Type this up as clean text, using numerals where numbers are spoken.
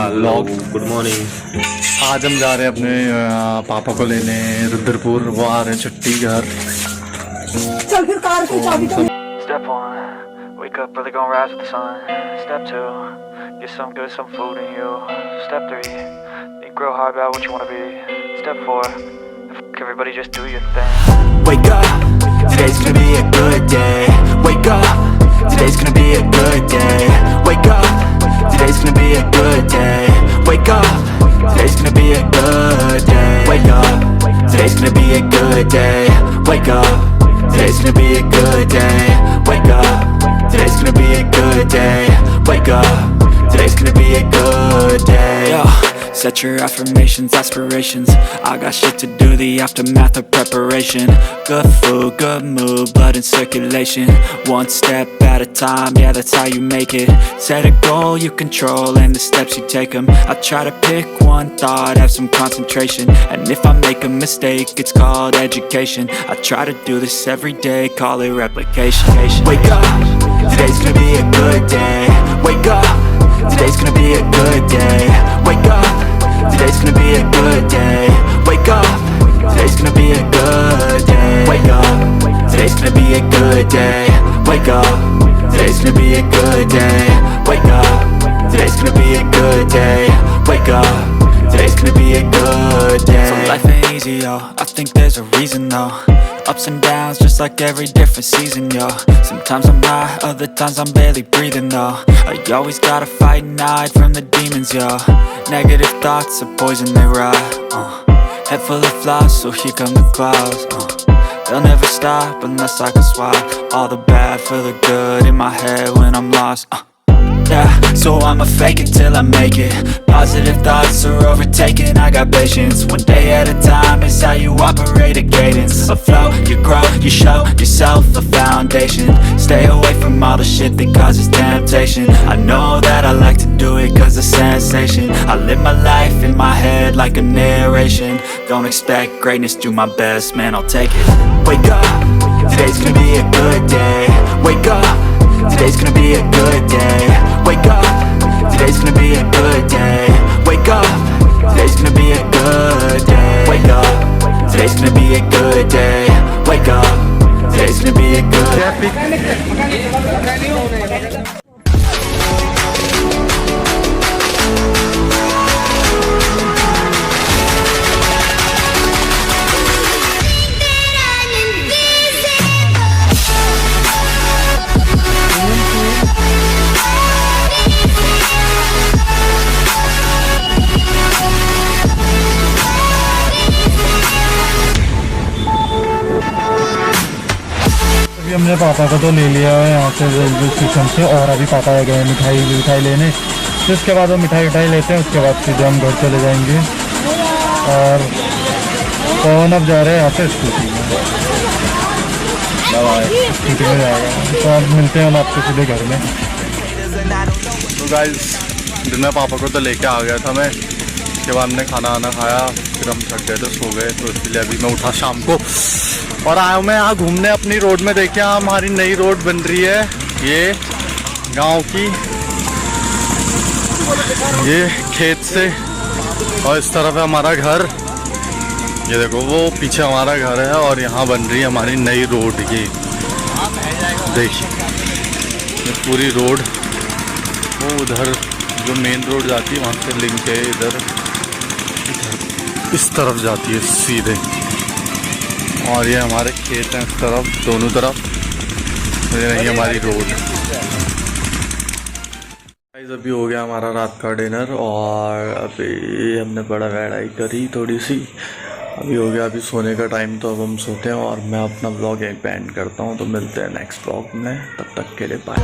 Vlog. Good morning. आज हम जा रहे हैं अपने पापा को लेने रुद्रपुर। वो आ रहे हैं छुट्टी घर। चल फिर कार की चाबी तो Step 1, wake up early, gonna rise with the sun. Step 2, get some good, some food in you. Step 3, think real hard about what you wanna be. Step 4, everybody just do your thing. Wake up, today's gonna be a good day. Wake up, today's gonna be a good day. Wake up, today's gonna be a good day. Wake up, today's gonna be a good day. Wake up, today's gonna be a good day. Wake up, today's gonna be a good day. Wake up, today's gonna be a good day. Wake up, today's gonna be a good day. Yo, set your affirmations, aspirations. I got shit to do, the aftermath of preparation. Good food, good mood, blood in circulation. One step at a time, yeah, that's how you make it. Set a goal you control and the steps you take them. I try to pick one thought, have some concentration. And if I make a mistake, it's called education. I try to do this every day, call it replication. Wake up, today's gonna be a good day. Wake up, today's gonna be a good day. Wake up, today's gonna be a good day. Wake up, today's gonna be a good day. Wake up, today's gonna be a good day. Wake up, today's gonna be a good day. Wake up, today's gonna be a good day. Wake up, today's gonna be a good day. So life ain't easy, yo, I think there's a reason though. Ups and downs, just like every different season, yo. Sometimes I'm high, other times I'm barely breathing, though. You always gotta fight and hide from the demons, yo. Negative thoughts are poison, they rot. Head full of flies, so here come the clouds. They'll never stop unless I can swap all the bad for the good in my head when I'm lost. Yeah, so I'ma fake it till I make it. Positive thoughts are overtaken, I got patience. One day at a time is how you operate a cadence. A flow, you grow, you show yourself a foundation. Stay away from all the shit that causes temptation. I know that I like to do it cause it's sensation. I live my life in my head like a narration. Don't expect greatness, do my best, man, I'll take it. Wake up, today's gonna be a good day. Wake up, today's gonna be a good day. Wake up, today's gonna be a good day. Wake up, today's gonna be a good day. Wake up, today's gonna be a good day. Wake up, today's gonna be a good day. हमने पापा को तो ले लिया है यहाँ से railway station से, और अभी पापा आ गए मिठाई लेने। तो उसके बाद हम मिठाई लेते हैं, उसके बाद सीधे हम घर चले जाएंगे। और पवन अब जा रहे हैं यहाँ से स्कूटी में जाएगा। तो अब मिलते हैं हम आपको सीधे घर में। तो गाइस, दिन में पापा को तो लेके आ गया था मैं। उसके बाद हमने खाना खाया, फिर हम थक गए तो सो गए। तो इसलिए अभी मैं उठा शाम को और आया हूँ मैं यहाँ घूमने अपनी रोड में। देखिए हमारी नई रोड बन रही है, ये गांव की, ये खेत से। और इस तरफ है हमारा घर, ये देखो वो पीछे हमारा घर है। और यहाँ बन रही है हमारी नई रोड। ये देखिए ये पूरी रोड, वो उधर जो मेन रोड जाती है वहाँ से लिंक है, इधर इस तरफ जाती है सीधे। और ये हमारे खेत हैं इस तरफ, दोनों तरफ। ये रही हमारी रोड। अभी हो गया हमारा रात का डिनर और अभी हमने बड़ा लड़ाई करी थोड़ी सी। अभी हो गया अभी सोने का टाइम, तो अब हम सोते हैं। और मैं अपना व्लॉग एक एंड करता हूँ। तो मिलते हैं नेक्स्ट व्लॉग में, तब तक के लिए बाय।